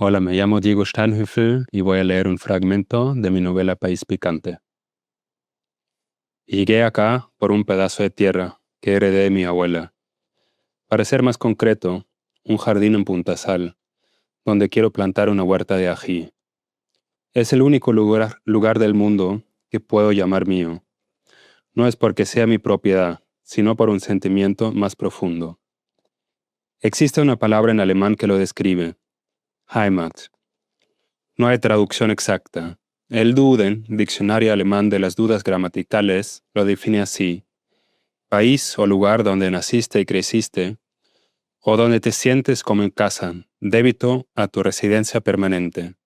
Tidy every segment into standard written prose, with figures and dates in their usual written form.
Hola, me llamo Diego Steinhöfel y voy a leer un fragmento de mi novela País Picante. Llegué acá por un pedazo de tierra que heredé de mi abuela. Para ser más concreto, un jardín en Punta Sal, donde quiero plantar una huerta de ají. Es el único lugar del mundo que puedo llamar mío. No es porque sea mi propiedad, sino por un sentimiento más profundo. Existe una palabra en alemán que lo describe: Heimat. No hay traducción exacta. El Duden, diccionario alemán de las dudas gramaticales, lo define así: país o lugar donde naciste y creciste, o donde te sientes como en casa, débito a tu residencia permanente.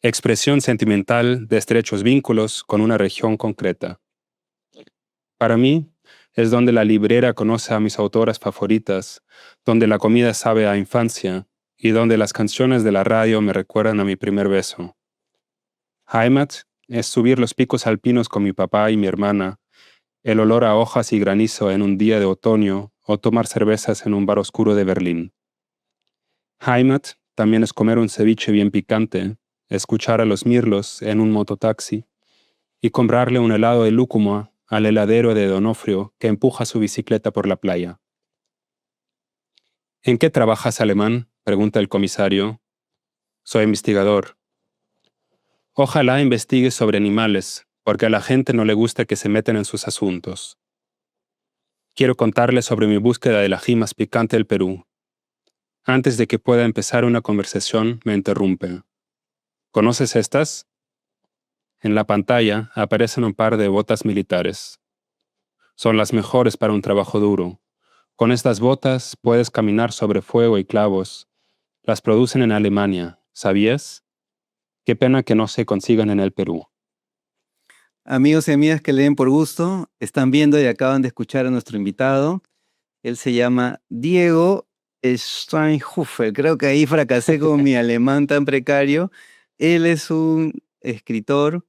Expresión sentimental de estrechos vínculos con una región concreta. Para mí, es donde la librera conoce a mis autoras favoritas, donde la comida sabe a infancia y donde las canciones de la radio me recuerdan a mi primer beso. Heimat es subir los picos alpinos con mi papá y mi hermana, el olor a hojas y granizo en un día de otoño o tomar cervezas en un bar oscuro de Berlín. Heimat también es comer un ceviche bien picante, escuchar a los mirlos en un mototaxi y comprarle un helado de lúcuma al heladero de Donofrio que empuja su bicicleta por la playa. ¿En qué trabajas, alemán?, pregunta el comisario. Soy investigador. Ojalá investigues sobre animales, porque a la gente no le gusta que se metan en sus asuntos. Quiero contarles sobre mi búsqueda del ají más picante del Perú. Antes de que pueda empezar una conversación, me interrumpe. ¿Conoces estas? En la pantalla aparecen un par de botas militares. Son las mejores para un trabajo duro. Con estas botas puedes caminar sobre fuego y clavos. Las producen en Alemania, ¿sabías? Qué pena que no se consigan en el Perú. Amigos y amigas que leen por gusto, están viendo y acaban de escuchar a nuestro invitado. Él se llama Diego Steinhöfel. Creo que ahí fracasé con mi alemán tan precario. Él es un escritor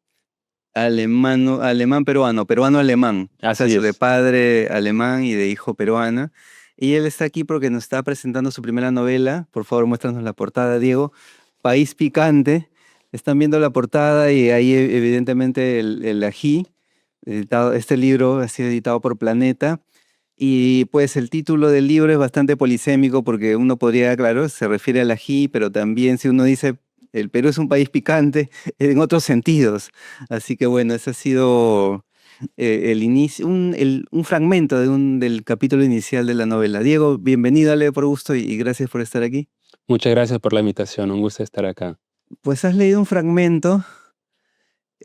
alemán peruano, peruano alemán. O sea, Así de es. padre alemán y de hijo peruana. Y él está aquí porque nos está presentando su primera novela. Por favor, muéstranos la portada, Diego. País Picante. Están viendo la portada y ahí evidentemente el ají. Este libro ha sido editado por Planeta. Y pues el título del libro es bastante polisémico porque uno podría, claro, se refiere al ají, pero también si uno dice el Perú es un país picante, en otros sentidos. Así que bueno, ese ha sido el inicio, un fragmento del capítulo inicial de la novela. Diego, bienvenido a Lee por Gusto y gracias por estar aquí. Muchas gracias por la invitación, un gusto estar acá. Pues has leído un fragmento,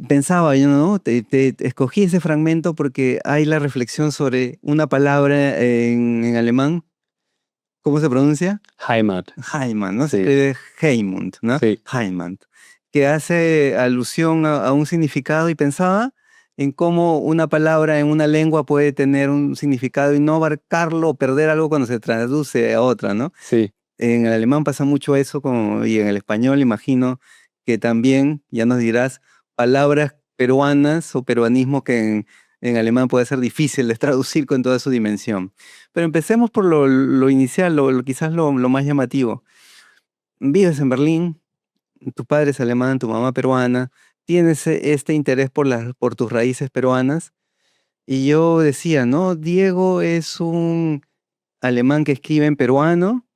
pensaba yo, ¿no? Te escogí ese fragmento porque hay la reflexión sobre una palabra en alemán. ¿Cómo se pronuncia? Heimat. Heimat, ¿no? Se Sí, escribe Heimund, ¿no? sí. Heimat, que hace alusión a un significado y pensaba en cómo una palabra en una lengua puede tener un significado y no abarcarlo o perder algo cuando se traduce a otra, ¿no? Sí, En el alemán pasa mucho eso y en el español imagino que también, ya nos dirás, palabras peruanas o peruanismo que en alemán puede ser difícil de traducir con toda su dimensión. Pero empecemos por lo inicial, quizás lo más llamativo. Vives en Berlín, tu padre es alemán, tu mamá peruana, tienes este interés por tus raíces peruanas. Y yo decía, ¿no? Diego es un alemán que escribe en peruano,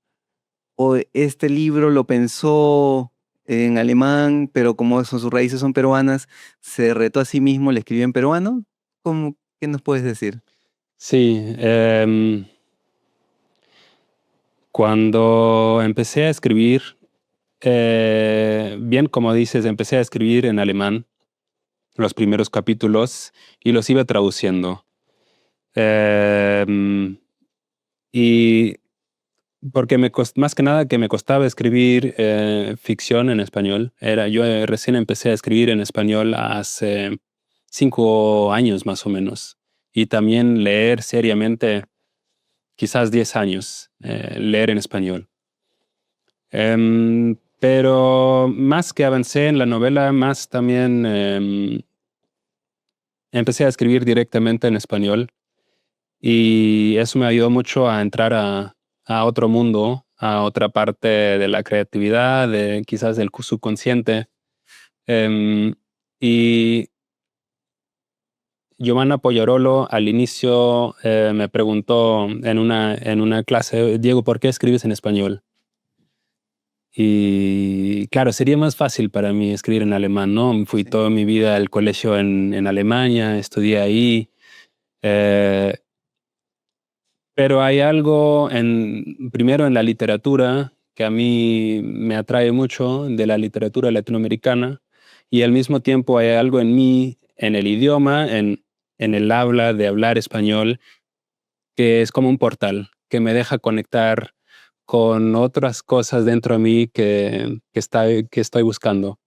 o este libro lo pensó en alemán, pero como sus raíces son peruanas, se retó a sí mismo, le escribió en peruano. ¿Qué nos puedes decir? sí. Cuando empecé a escribir, bien como dices, empecé a escribir en alemán los primeros capítulos y los iba traduciendo. Em, y porque más que nada que me costaba escribir ficción en español. Yo recién empecé a escribir en español hace 5 años más o menos. Y también leer seriamente, quizás 10 años, leer en español. Pero más que avancé en la novela, más también empecé a escribir directamente en español y eso me ayudó mucho a entrar a otro mundo, a otra parte de la creatividad, quizás del subconsciente. Y Giovanna Poyarolo al inicio me preguntó en una clase, Diego, ¿por qué escribes en español? Y claro, sería más fácil para mí escribir en alemán, ¿no? Fui Sí. toda mi vida al colegio en Alemania, estudié ahí. eh, pero hay algo primero en la literatura que a mí me atrae mucho de la literatura latinoamericana, y al mismo tiempo hay algo en mí, en el idioma, en el habla, de hablar español, que es como un portal que me deja conectar con otras cosas dentro de mí que estoy buscando.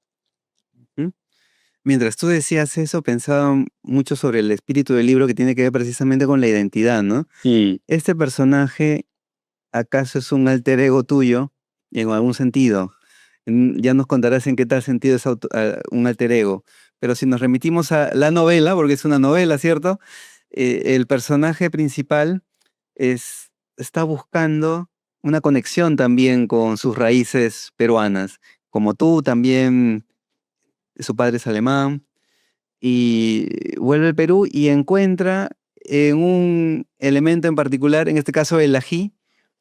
¿Mm? Mientras tú decías eso, pensaba mucho sobre el espíritu del libro que tiene que ver precisamente con la identidad, ¿no? Mm, ¿Este personaje acaso es un alter ego tuyo en algún sentido? Ya nos contarás en qué tal sentido es un alter ego. Pero si nos remitimos a la novela, porque es una novela, ¿cierto? El personaje principal está buscando una conexión también con sus raíces peruanas. Como tú, también su padre es alemán, y vuelve al Perú y encuentra en un elemento en particular, en este caso el ají,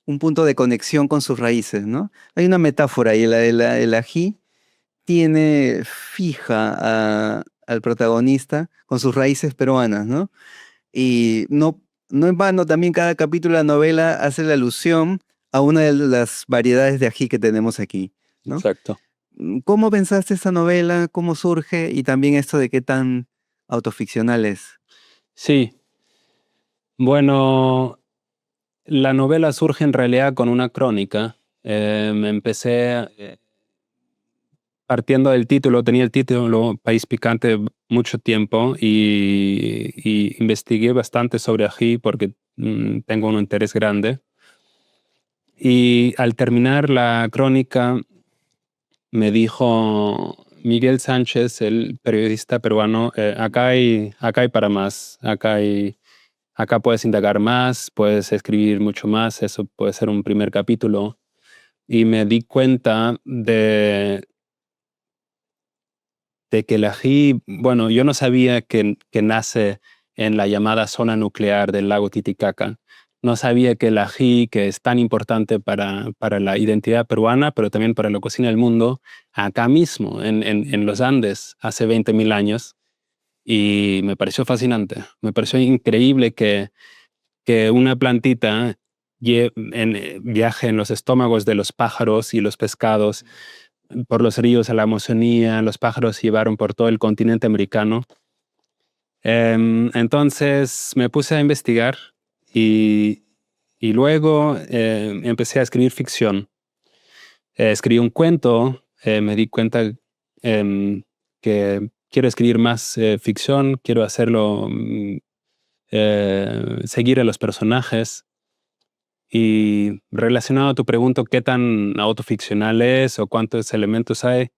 un punto de conexión con sus raíces, ¿no? Hay una metáfora y el ají tiene fija al protagonista con sus raíces peruanas, ¿no? Y no en vano también cada capítulo de la novela hace la alusión a una de las variedades de ají que tenemos aquí, ¿no? exacto. ¿Cómo pensaste esta novela? ¿Cómo surge? Y también esto de qué tan autoficcional es. Sí, bueno, la novela surge en realidad con una crónica. Empecé partiendo del título, tenía el título País Picante mucho tiempo, y investigué bastante sobre ají porque tengo un interés grande. Y al terminar la crónica me dijo Miguel Sánchez, el periodista peruano, acá hay para más, acá puedes indagar más, puedes escribir mucho más, eso puede ser un primer capítulo. Y me di cuenta de que el ají, bueno, yo no sabía que nace en la llamada zona nuclear del lago Titicaca. No sabía que el ají, que es tan importante para la identidad peruana, pero también para la cocina del mundo, acá mismo, en los Andes, hace 20.000 años. Y me pareció fascinante. Me pareció increíble que una plantita viaje en los estómagos de los pájaros y los pescados por los ríos a la Amazonía. Los pájaros llevaron por todo el continente americano. Entonces me puse a investigar, y, y luego empecé a escribir ficción. Escribí un cuento, me di cuenta que quiero escribir más ficción, quiero hacerlo, seguir a los personajes. Y relacionado a tu pregunta, ¿qué tan autoficcional es o cuántos elementos hay?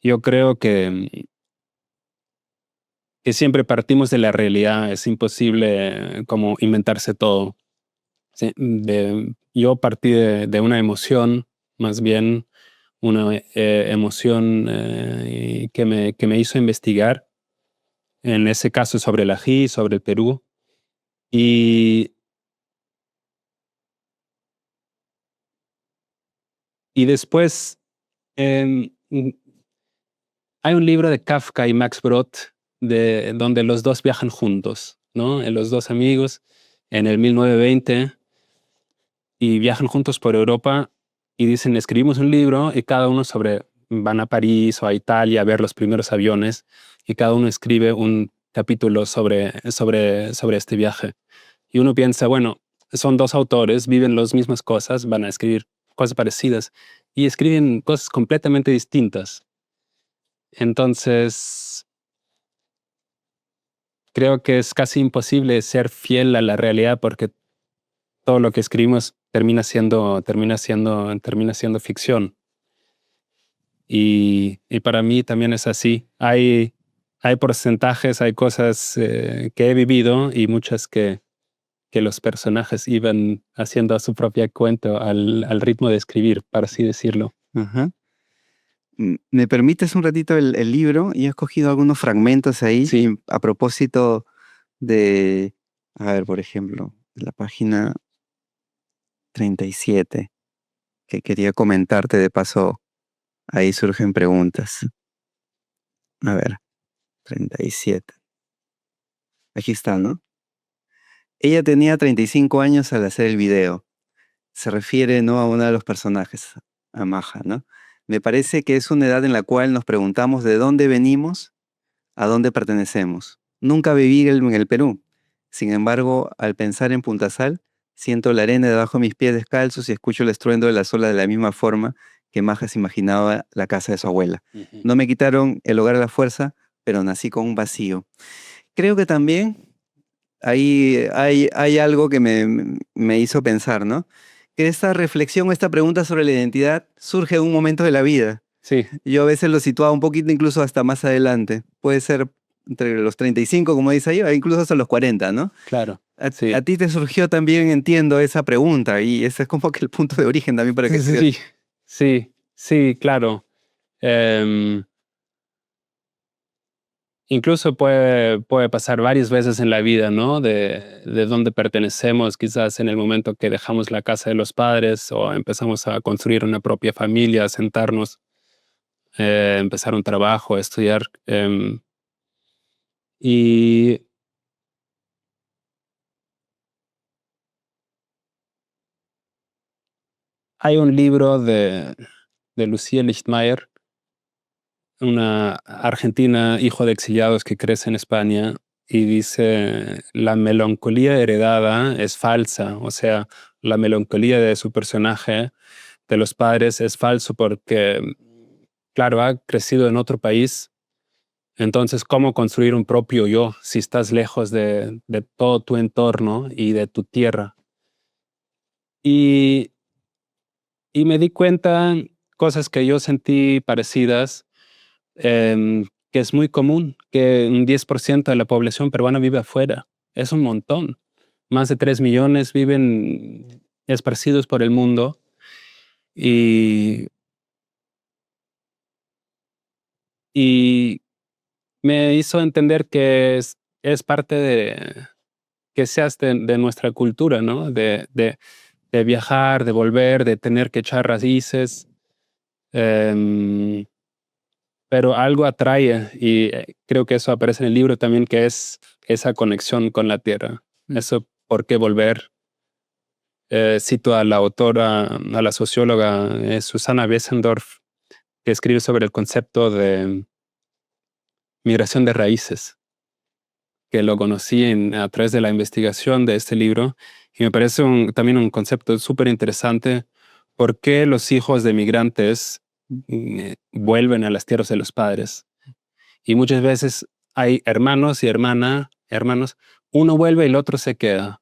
Yo creo que siempre partimos de la realidad, es imposible como inventarse todo. Sí, yo partí de una emoción, más bien una emoción que me hizo investigar, en ese caso sobre el ají, sobre el Perú. Y, y después em, hay un libro de Kafka y Max Brod donde los dos viajan juntos, ¿no? Los dos amigos en el 1920, y viajan juntos por Europa y dicen, escribimos un libro, y cada uno van a París o a Italia a ver los primeros aviones, y cada uno escribe un capítulo sobre este viaje. Y uno piensa, bueno, son dos autores, viven las mismas cosas, van a escribir cosas parecidas, y escriben cosas completamente distintas. Entonces, creo que es casi imposible ser fiel a la realidad, porque todo lo que escribimos termina siendo ficción. Y para mí también es así. Hay porcentajes, hay cosas que he vivido, y muchas que los personajes iban haciendo su propio cuento al ritmo de escribir, para así decirlo. Ajá. ¿Me permites un ratito el libro? Y he escogido algunos fragmentos ahí. Sí. Y a propósito de, a ver, por ejemplo, la página 37, que quería comentarte de paso, ahí surgen preguntas. A ver, 37. Aquí está, ¿no? Ella tenía 35 años al hacer el video. Se refiere no a uno de los personajes, a Maja, ¿no? Me parece que es una edad en la cual nos preguntamos de dónde venimos, a dónde pertenecemos. Nunca viví en el Perú. Sin embargo, al pensar en Punta Sal, siento la arena debajo de mis pies descalzos y escucho el estruendo de las olas de la misma forma que Maja se imaginaba la casa de su abuela. Ujú. No me quitaron el hogar a la fuerza, pero nací con un vacío. Creo que también ahí hay algo que me hizo pensar, ¿no? Que esta reflexión, esta pregunta sobre la identidad surge en un momento de la vida. Sí, Yo a veces lo situaba un poquito incluso hasta más adelante. Puede ser entre los 35, como dice ahí, o incluso hasta los 40, ¿no? claro. A Sí. ti te surgió también, entiendo, esa pregunta y ese es como que el punto de origen también para que escribas. Sí, sí, sí, claro. Em, Incluso puede pasar varias veces en la vida, ¿no? De dónde pertenecemos, quizás en el momento que dejamos la casa de los padres o empezamos a construir una propia familia, sentarnos, empezar un trabajo, estudiar. Y hay un libro de Lucía Lichtmayer, una argentina, hijo de exiliados que crece en España, y dice, la melancolía heredada es falsa, o sea, la melancolía de su personaje, de los padres, es falso porque, claro, ha crecido en otro país, entonces, ¿cómo construir un propio yo si estás lejos de todo tu entorno y de tu tierra? Y, y me di cuenta cosas que yo sentí parecidas, que es muy común que un 10% de la población peruana vive afuera. Es un montón. Más de 3 millones viven esparcidos por el mundo y, y me hizo entender que es parte de que seas de nuestra cultura, ¿no? De viajar, de volver, de tener que echar raíces. em, pero algo atrae y creo que eso aparece en el libro también, que es esa conexión con la tierra. Eso, ¿por qué volver? Cito a la autora, a la socióloga Susana Wessendorf, que escribe sobre el concepto de migración de raíces, que lo conocí a través de la investigación de este libro y me parece también un concepto súper interesante. ¿Por qué los hijos de migrantes vuelven a las tierras de los padres? Y muchas veces hay hermanos y hermanos, uno vuelve y el otro se queda.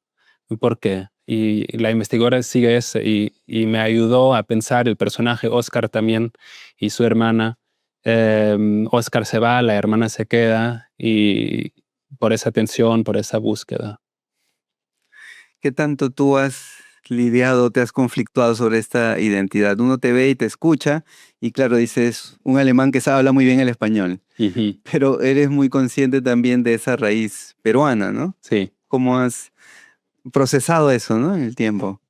¿Por qué? Y la investigadora sigue eso y me ayudó a pensar el personaje Oscar también y su hermana. Oscar se va, la hermana se queda y por esa tensión, por esa búsqueda. ¿Qué tanto tú has lidiado, te has conflictuado sobre esta identidad? Uno te ve y te escucha y claro, dices, un alemán que sabe habla muy bien el español, Ujú. pero eres muy consciente también de esa raíz peruana, ¿no? Sí. ¿Cómo has procesado eso, ¿no? En el tiempo.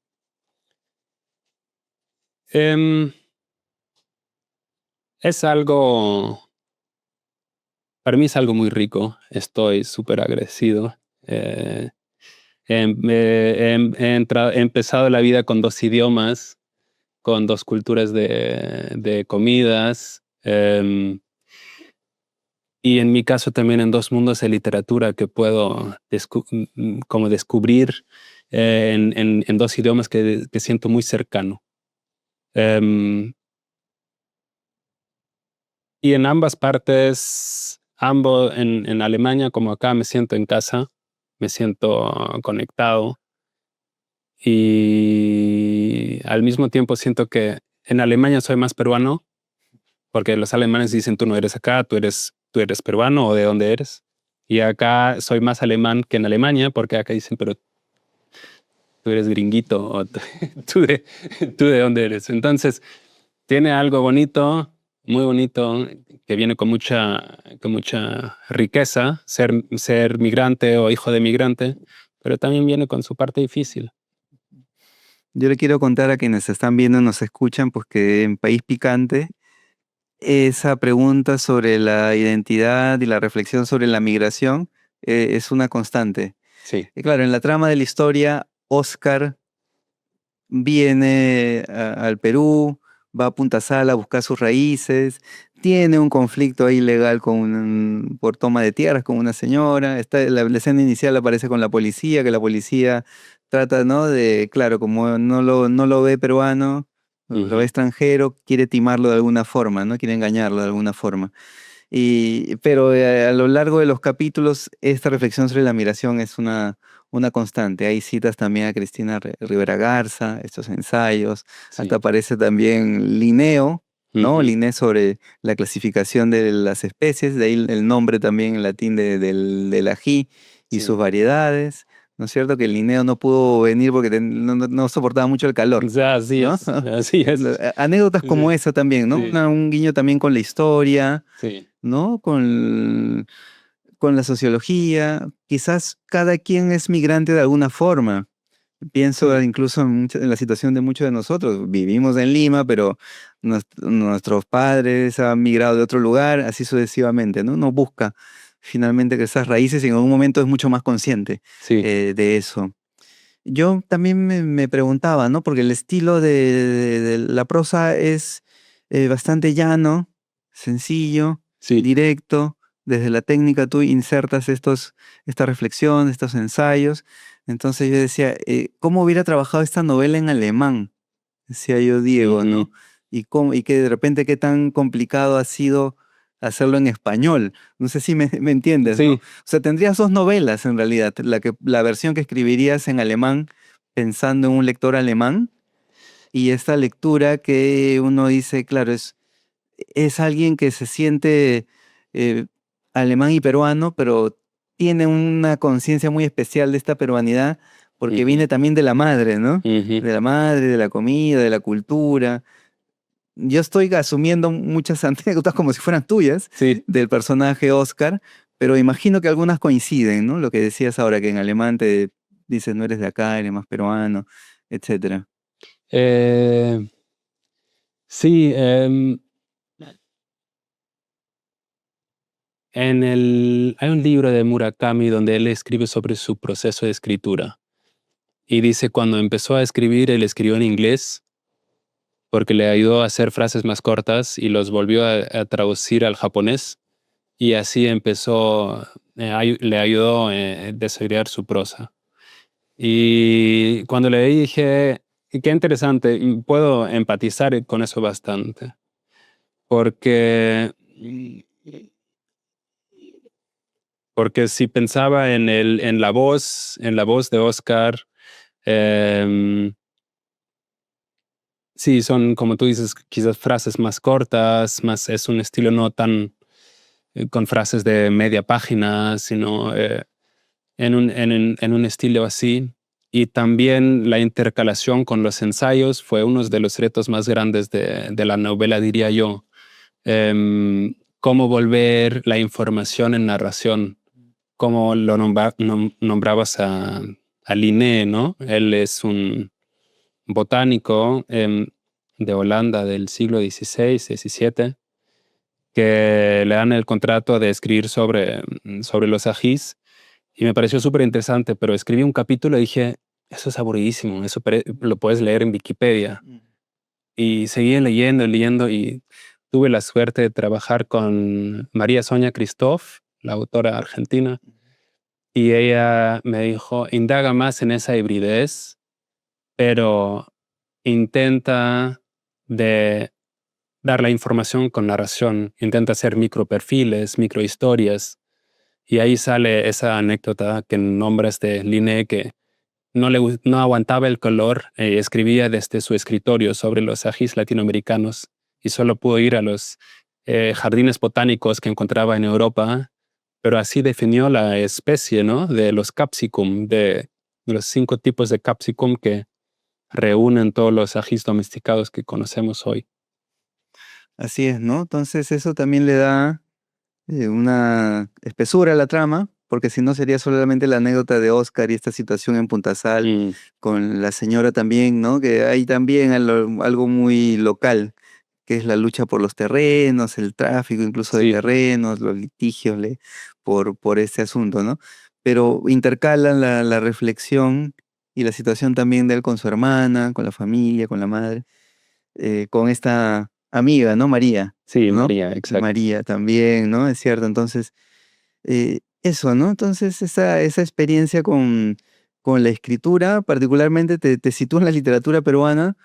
Em, es algo, para mí es algo muy rico. Estoy súper agradecido. Eh, he empezado la vida con 2 idiomas, con 2 culturas de comidas, y en mi caso también en 2 mundos de literatura que puedo como descubrir en 2 idiomas que siento muy cercano. Em, y en ambas partes, en Alemania como acá, me siento en casa, me siento conectado. Y al mismo tiempo siento que en Alemania soy más peruano, porque los alemanes dicen tú no eres acá, tú eres peruano o de dónde eres. Y acá soy más alemán que en Alemania, porque acá dicen, pero tú eres gringuito o tú de dónde eres. Entonces, tiene algo bonito, muy bonito, que viene con mucha riqueza, ser migrante o hijo de migrante, pero también viene con su parte difícil. Yo le quiero contar a quienes están viendo y nos escuchan, pues que en País Picante, esa pregunta sobre la identidad y la reflexión sobre la migración es una constante. Sí. Y claro, en la trama de la historia, Oscar viene al Perú, va a Punta Sal a buscar sus raíces, tiene un conflicto ahí legal por toma de tierras con una señora, la escena inicial aparece con la policía, que la policía trata, ¿no? De, claro, como no lo ve peruano, lo ve Ujú. extranjero, quiere timarlo de alguna forma, ¿no? Quiere engañarlo de alguna forma. Pero a lo largo de los capítulos, esta reflexión sobre la migración es una constante. Hay citas también a Cristina Rivera Garza, estos ensayos. Hasta Sí. aparece también Linneo, ¿no? Ujú. Linneo sobre la clasificación de las especies, de ahí el nombre también en latín del ají y sus Sí. variedades. ¿No es cierto? Que Linneo no pudo venir porque no soportaba mucho el calor, O sea, así ¿no? es, así es. Anécdotas como Sí, esa también, ¿no? sí, Un guiño también con la historia, sí. ¿no? Con la sociología. Quizás cada quien es migrante de alguna forma. Pienso Sí. incluso en la situación de muchos de nosotros. Vivimos en Lima, pero nuestros padres han migrado de otro lugar, así sucesivamente, ¿no? Uno busca finalmente que esas raíces y en algún momento es mucho más consciente Sí. de eso. Yo también me preguntaba, ¿no? Porque el estilo de la prosa es bastante llano, sencillo, Sí. directo. Desde la técnica tú insertas esta reflexión, estos ensayos. Entonces yo decía, ¿cómo hubiera trabajado esta novela en alemán? Decía yo, Diego, Ujú. ¿no? Y que de repente qué tan complicado ha sido hacerlo en español. No sé si me entiendes, ¿no? O Sí. sea, tendrías dos novelas en realidad. La versión que escribirías en alemán pensando en un lector alemán y esta lectura que uno dice, claro, es alguien que se siente eh, alemán y peruano, pero tiene una conciencia muy especial de esta peruanidad porque Ujú. viene también de la madre, ¿no? Ujú. De la madre, de la comida, de la cultura. Yo estoy asumiendo muchas anécdotas como si fueran tuyas Sí. del personaje Oscar, pero imagino que algunas coinciden, ¿no? Lo que decías ahora, que en alemán te dices no eres de acá, eres más peruano, etcétera. Eh, sí. Hay un libro de Murakami donde él escribe sobre su proceso de escritura. Y dice cuando empezó a escribir, él escribió en inglés porque le ayudó a hacer frases más cortas y los volvió a traducir al japonés. Y así empezó, le ayudó a desarrollar su prosa. Y cuando leí dije, qué interesante, y puedo empatizar con eso bastante, porque, porque si pensaba en la voz de Oscar, em, sí, son, como tú dices, quizás frases más cortas, más es un estilo no tan con frases de media página, sino en un estilo así. Y también la intercalación con los ensayos fue uno de los retos más grandes de la novela, diría yo. Cómo volver la información en narración, como lo nombrabas a Linné, ¿no? Él es un botánico de Holanda del siglo XVI, XVII, que le dan el contrato de escribir sobre los ajís y me pareció súper interesante, pero escribí un capítulo y dije, eso es aburridísimo, eso lo puedes leer en Wikipedia. Mm. Y seguí leyendo, leyendo y tuve la suerte de trabajar con María Sonia Christoph, la autora argentina, y ella me dijo, indaga más en esa hibridez, pero intenta de dar la información con narración, intenta hacer microperfiles, microhistorias, y ahí sale esa anécdota que nombras de Linné, que no aguantaba el color, escribía desde su escritorio sobre los ajís latinoamericanos y solo pudo ir a los jardines botánicos que encontraba en Europa, pero así definió la especie, ¿no? De los capsicum, los 5 tipos de capsicum que reúnen todos los ajís domesticados que conocemos hoy. Así es, ¿no? Entonces eso también le da una espesura a la trama, porque si no sería solamente la anécdota de Oscar y esta situación en Puntasal Mm, con la señora también, ¿no? Que hay también algo muy local, que es la lucha por los terrenos, el tráfico incluso de sí, terrenos, los litigios por este asunto, ¿no? Pero intercalan la reflexión y la situación también de él con su hermana, con la familia, con la madre, con esta amiga, ¿no? María, sí, ¿no? María, exacto. María también, ¿no? Es cierto. Entonces, eso, ¿no? Entonces, esa experiencia con la escritura, particularmente te sitúa en la literatura peruana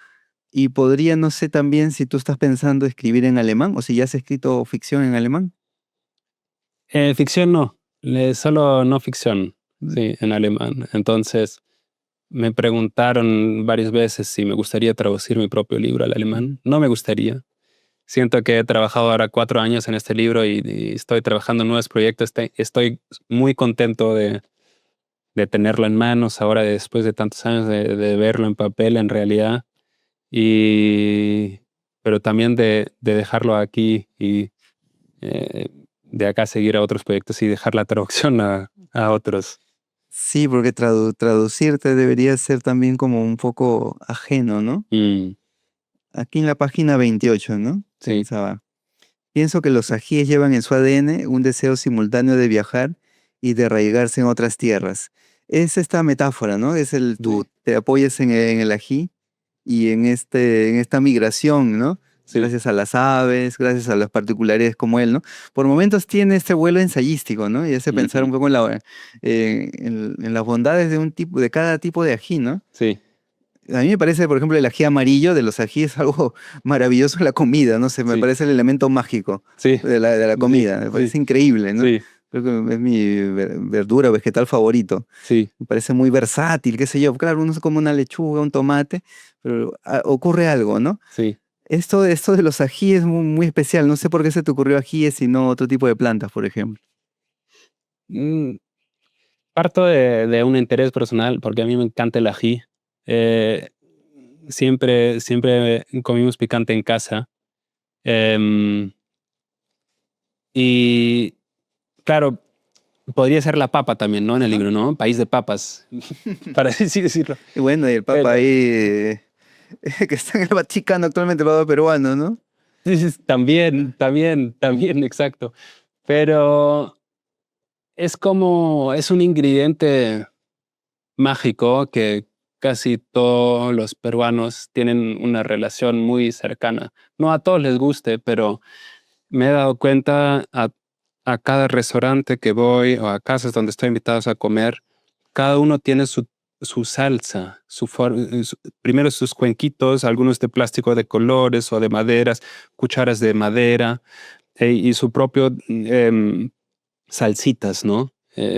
y podría, no sé también si tú estás pensando escribir en alemán o si ya has escrito ficción en alemán. Ficción no, solo no ficción, Mm, sí, en alemán. Entonces, me preguntaron varias veces si me gustaría traducir mi propio libro al ujú. alemán. No me gustaría. Siento que he trabajado ahora 4 años en este libro y estoy trabajando en nuevos proyectos. Estoy muy contento de tenerlo en manos ahora después de tantos años de verlo en papel en realidad. Y, pero también de dejarlo aquí y eh, de acá seguir a otros proyectos y dejar la traducción a otros. Sí, porque traducirte debería ser también como un poco ajeno, ¿no? Mm, Aquí en la página 28, ¿no? sí. Pensaba. Pienso que los ajíes llevan en su ADN un deseo simultáneo de viajar y de arraigarse en otras tierras. Es esta metáfora, ¿no? Es tú Sí, te apoyas en el ají y en esta migración, ¿no? sí. Gracias a las aves, gracias a las particularidades como él, ¿no? Por momentos tiene este vuelo ensayístico, ¿no? Y hace pensar Ujú, un poco en las bondades de de cada tipo de ají, ¿no? sí, A mí me parece, por ejemplo, el ají amarillo de los ajíes algo maravilloso en la comida, no sé, me sí, parece el elemento mágico sí, de la sí, comida, me sí, parece increíble, ¿no? sí, Creo que es mi verdura o vegetal favorito. sí, Me parece muy versátil, qué sé yo. Claro, uno se come una lechuga, un tomate, pero ocurre algo, ¿no? sí. Esto de los ajíes es muy, muy especial. No sé por qué se te ocurrió ajíes y no otro tipo de plantas, por ejemplo. Mm, Parto de un interés personal porque a mí me encanta el ají. Eh, siempre comimos picante en casa. Em, y claro, podría ser la papa también, ¿no? En el Ajá. libro, ¿no? País de papas, para así decirlo. Y bueno, y el papa Pero ahí, que está en el Vaticano actualmente, el papa peruano, ¿no? sí, sí, también, exacto. Pero es un ingrediente mágico que casi todos los peruanos tienen una relación muy cercana. No a todos les guste, pero me he dado cuenta a cada restaurante que voy o a casas donde estoy invitados a comer, cada uno tiene su salsa, primero sus cuenquitos, algunos de plástico de colores o de maderas, cucharas de madera y su propio salsitas, ¿no?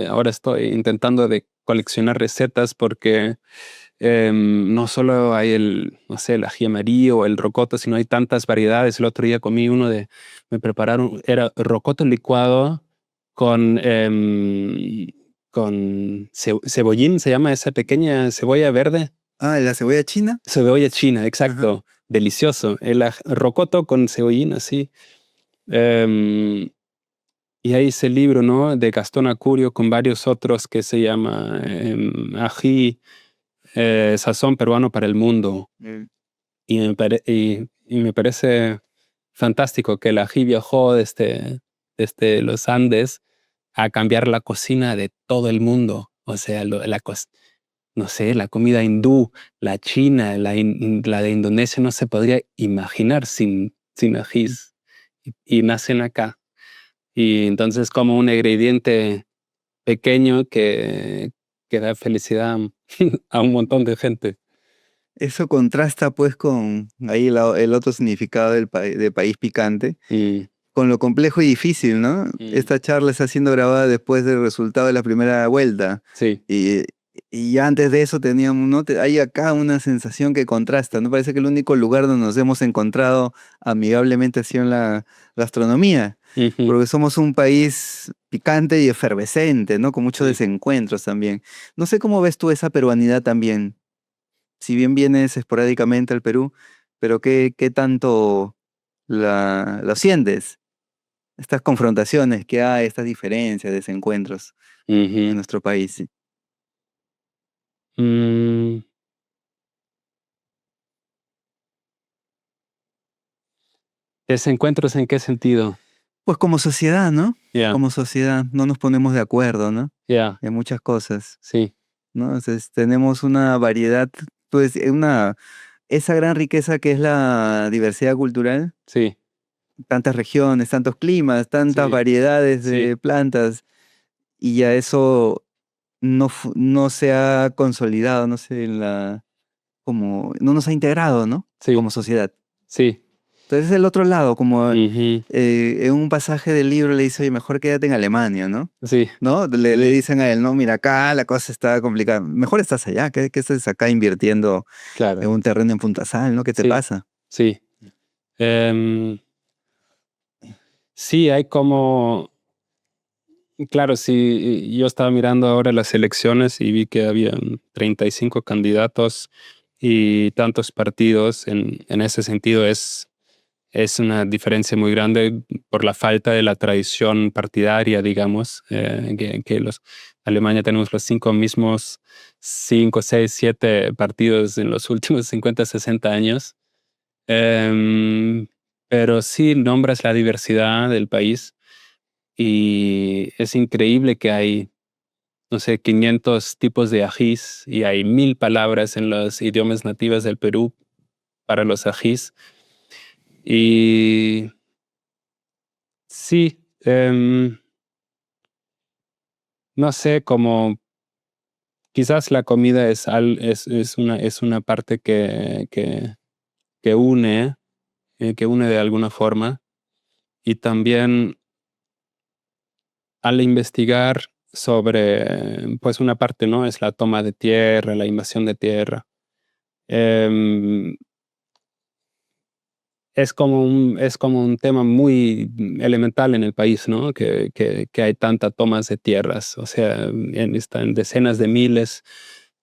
Ahora estoy intentando de coleccionar recetas porque no solo hay no sé, el ají amarillo o el rocoto, sino hay tantas variedades. El otro día comí me prepararon, era rocoto licuado con, cebollín, se llama esa pequeña cebolla verde. Ah, la cebolla china. Cebolla china, Ajá. exacto. Delicioso. El rocoto con cebollín así. Em, y hay ese libro, ¿no? De Gastón Acurio con varios otros que se llama Ají, Sazón Peruano para el Mundo. Mm. Y me parece fantástico que el ají viajó desde los Andes a cambiar la cocina de todo el mundo. O sea, no sé, la comida hindú, la china, la de Indonesia no se podría imaginar sin ajís. Y nacen acá. Y entonces como un ingrediente pequeño que da felicidad a un montón de gente. Eso contrasta pues con ahí el otro significado de país picante, Mm, con lo complejo y difícil, ¿no? mm, Esta charla está siendo grabada después del resultado de la primera vuelta sí, y, Y antes de eso teníamos, ¿no? Hay acá una sensación que contrasta, ¿no? Parece que el único lugar donde nos hemos encontrado amigablemente ha sido en la gastronomía, Ujú. porque somos un país picante y efervescente, ¿no? Con muchos Sí. desencuentros también. No sé cómo ves tú esa peruanidad también, si bien vienes esporádicamente al Perú, pero ¿qué tanto lo sientes? Estas confrontaciones que hay, estas diferencias, desencuentros en Ujú. nuestro país. Sí. Mm, ¿Desencuentros en qué sentido? Pues como sociedad, ¿no? Ya, Como sociedad no nos ponemos de acuerdo, ¿no? ya, En muchas cosas, sí, ¿no? Entonces, tenemos una variedad, pues esa gran riqueza que es la diversidad cultural, sí, tantas regiones, tantos climas, tantas sí, variedades sí, de plantas, y ya eso no se ha consolidado, no sé, no nos ha integrado, ¿no? sí, Como sociedad. sí. Entonces es el otro lado, como Ujú. en un pasaje del libro le dice, oye, mejor quédate en Alemania, ¿no? Sí, ¿No? Le sí, dicen a él, no, mira, acá la cosa está complicada. Mejor estás allá, que estás acá invirtiendo en claro, un terreno en Punta Sal, ¿no? ¿Qué te sí, pasa? sí. Em, sí, hay como, claro, sí, yo estaba mirando ahora las elecciones y vi que habían 35 candidatos y tantos partidos. En ese sentido es una diferencia muy grande por la falta de la tradición partidaria, digamos, que Alemania tenemos los cinco, seis, siete partidos en los últimos 50, 60 años. Em, pero sí nombras la diversidad del país y es increíble que hay, no sé, 500 tipos de ajís y hay 1000 palabras en los idiomas nativos del Perú para los ajís. Y sí, no sé, como quizás la comida es una parte que une, que une de alguna forma. Y también al investigar sobre, pues una parte, ¿no? Es la toma de tierra, la invasión de tierra. Em, es como un tema muy elemental en el país, ¿no? Que hay tanta tomas de tierras. O sea, están decenas de miles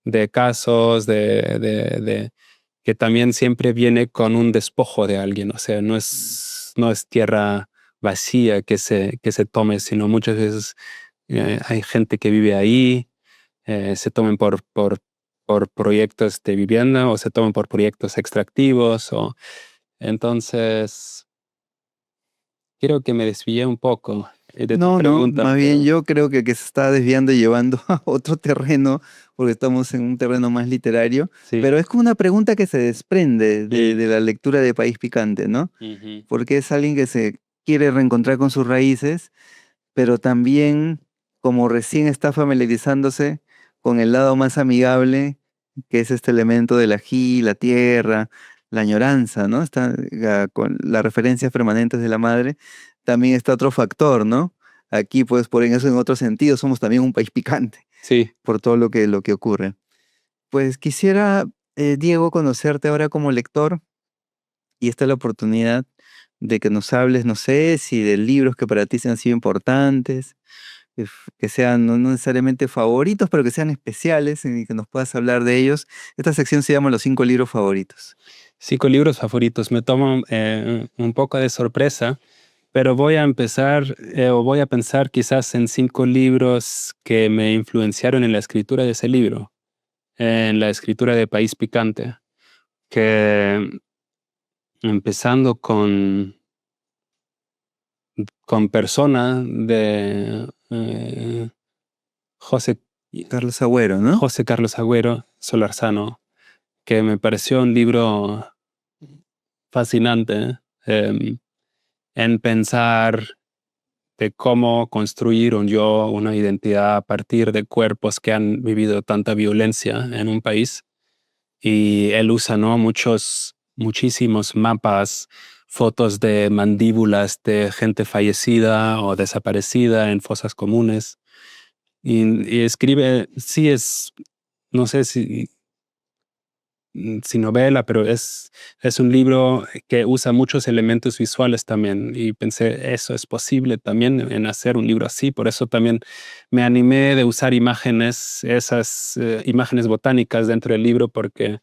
de casos que también siempre viene con un despojo de alguien. O sea, no es tierra vacía que se tome, sino muchas veces hay gente que vive ahí, se tomen por proyectos de vivienda o se toman por proyectos extractivos. Entonces, creo que me desvié un poco de tu No, no, pregunta, más bien pero yo creo que se está desviando y llevando a otro terreno, porque estamos en un terreno más literario, sí. pero es como una pregunta que se desprende Mm, de la lectura de País Picante, ¿no? ujú. Porque es alguien que se quiere reencontrar con sus raíces, pero también como recién está familiarizándose con el lado más amigable, que es este elemento del ají, la tierra, la añoranza, ¿no? Está con las referencias permanentes de la madre, también está otro factor, ¿no? Aquí, pues, por eso en otro sentido, somos también un país picante Sí, por todo lo que ocurre. Pues quisiera, Diego, conocerte ahora como lector y esta es la oportunidad de que nos hables, no sé, si de libros que para ti se han sido importantes, que sean no necesariamente favoritos, pero que sean especiales y que nos puedas hablar de ellos. Esta sección se llama Los 5 libros favoritos. 5 libros favoritos. Me toman un poco de sorpresa, pero voy a empezar o voy a pensar quizás en 5 libros que me influenciaron en la escritura de ese libro, en la escritura de País Picante, que empezando con Persona de José, Carlos Agüero, ¿no? José Carlos Agüero Solarzano, que me pareció un libro fascinante en pensar de cómo construir un yo, una identidad a partir de cuerpos que han vivido tanta violencia en un país. Y él usa, ¿no? Muchísimos mapas, fotos de mandíbulas de gente fallecida o desaparecida en fosas comunes. Y escribe, sí, no sé si novela, pero es un libro que usa muchos elementos visuales también. Y pensé, eso es posible también en hacer un libro así. Por eso también me animé de usar imágenes, esas imágenes botánicas dentro del libro, porque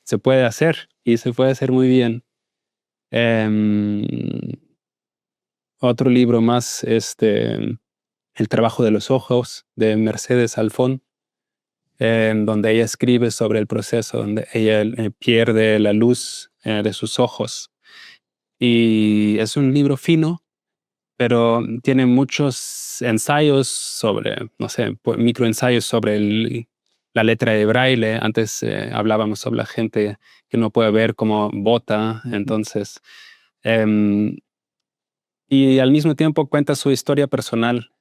se puede hacer y se puede hacer muy bien. Em, Otro libro más, El trabajo de los ojos, de Mercedes Alfón, en donde ella escribe sobre el proceso donde ella pierde la luz de sus ojos. Y es un libro fino, pero tiene muchos ensayos sobre, no sé, microensayos sobre la letra de braille. Antes hablábamos sobre la gente que no puede ver como bota, entonces, em, y al mismo tiempo cuenta su historia personal,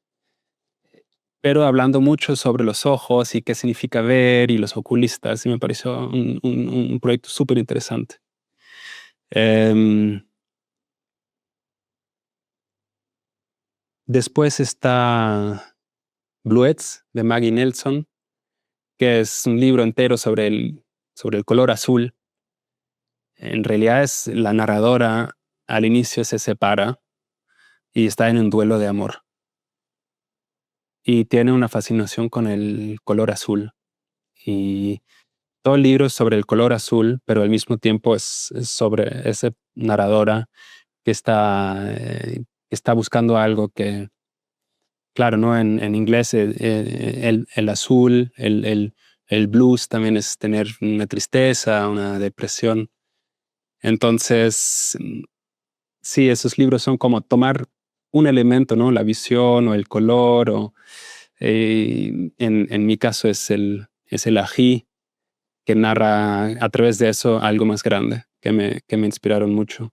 pero hablando mucho sobre los ojos y qué significa ver y los oculistas, y me pareció un proyecto súper interesante. Después está Bluets, de Maggie Nelson, que es un libro entero sobre el color azul. En realidad es la narradora, al inicio se separa y está en un duelo de amor. Y tiene una fascinación con el color azul. Y todo el libro es sobre el color azul, pero al mismo tiempo es sobre esa narradora que está buscando algo que, claro, ¿no? En inglés el azul, el blues también es tener una tristeza, una depresión. Entonces, sí, esos libros son como tomar un elemento, ¿no? La visión o el color, o en mi caso es el ají, que narra a través de eso algo más grande, que me inspiraron mucho.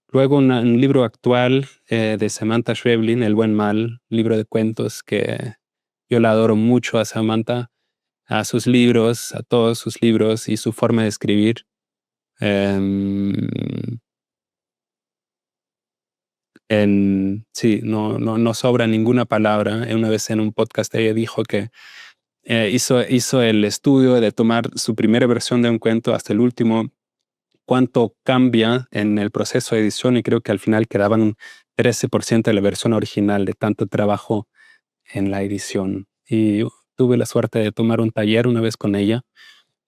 Luego un libro actual de Samantha Schweblin, El buen mal, libro de cuentos que yo la adoro mucho a Samantha, a sus libros, a todos sus libros y su forma de escribir. Em, sí, no sobra ninguna palabra. Una vez en un podcast ella dijo que hizo el estudio de tomar su primera versión de un cuento hasta el último, cuánto cambia en el proceso de edición, y creo que al final quedaban un 13% de la versión original de tanto trabajo en la edición. Y tuve la suerte de tomar un taller una vez con ella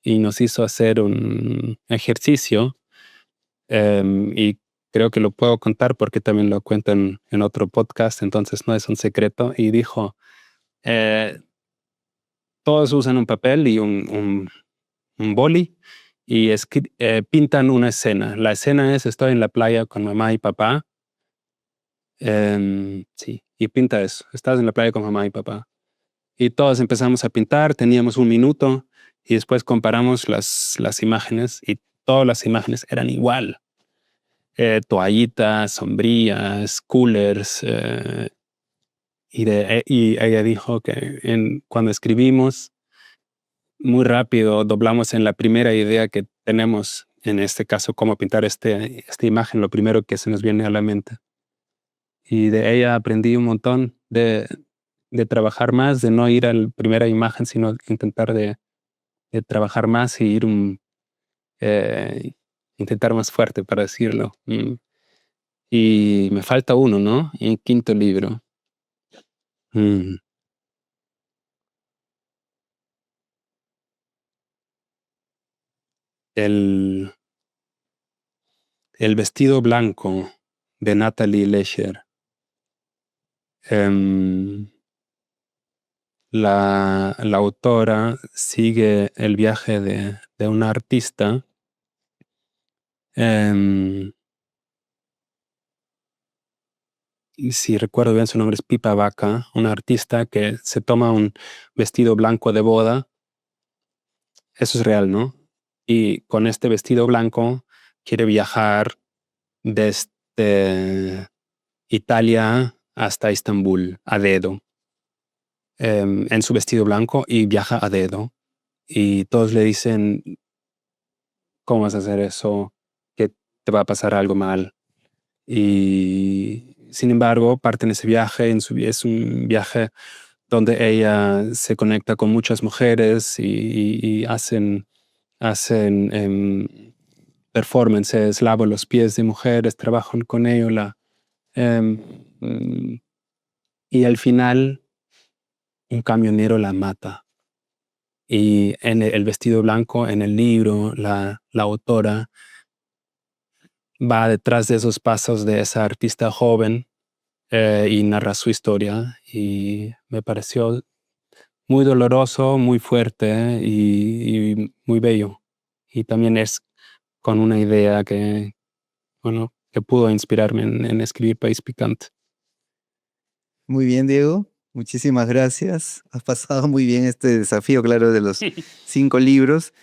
y nos hizo hacer un ejercicio, y creo que lo puedo contar porque también lo cuento en otro podcast, entonces no es un secreto. Y dijo, eh, todos usan un papel y un boli y pintan una escena. La escena es: estoy en la playa con mamá y papá. Sí, y pinta eso. Estás en la playa con mamá y papá. Y todos empezamos a pintar, teníamos un minuto y después comparamos las imágenes y todas las imágenes eran igual. Toallitas, sombrillas, coolers. Y ella dijo que cuando escribimos, muy rápido doblamos en la primera idea que tenemos, en este caso, cómo pintar esta imagen, lo primero que se nos viene a la mente. Y de ella aprendí un montón de trabajar más, de no ir a la primera imagen, sino intentar de trabajar más y eh, intentar más fuerte, para decirlo. Y me falta uno, ¿no? Y quinto libro. Mm, el, el vestido blanco, de Natalie Lesher. Em, la autora sigue el viaje de una artista, em, y si recuerdo bien su nombre es Pipa Vaca, una artista que se toma un vestido blanco de boda. Eso es real, ¿no? Y con este vestido blanco quiere viajar desde Italia hasta Estambul a dedo, en su vestido blanco, y viaja a dedo. Y todos le dicen: ¿cómo vas a hacer eso? Que te va a pasar algo mal. Y sin embargo, parte en ese viaje, es un viaje donde ella se conecta con muchas mujeres y hacen performances, lavan los pies de mujeres, trabajan con ellos. Em, mm, y al final un camionero la mata. Y en el vestido blanco, en el libro, la autora va detrás de esos pasos de esa artista joven y narra su historia. Y me pareció muy doloroso, muy fuerte y muy bello. Y también es con una idea que pudo inspirarme en escribir País Picante. Muy bien, Diego. Muchísimas gracias. Has pasado muy bien este desafío, claro, de los 5 libros.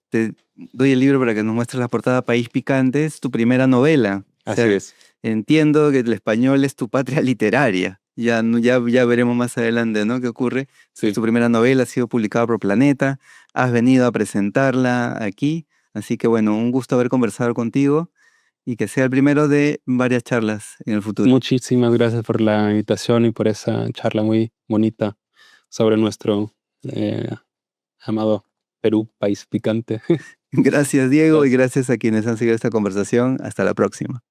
Te doy el libro para que nos muestres la portada. País Picante es tu primera novela. O Así sea, es. entiendo que el español es tu patria literaria. Ya, ya veremos más adelante, ¿no? ¿Qué ocurre? Es Sí. tu primera novela, ha sido publicada por Planeta. Has venido a presentarla aquí. Así que bueno, un gusto haber conversado contigo y que sea el primero de varias charlas en el futuro. Muchísimas gracias por la invitación y por esa charla muy bonita sobre nuestro eh, amado Perú, país picante. Gracias, Diego, y Gracias. gracias a quienes han seguido esta conversación. Hasta la próxima.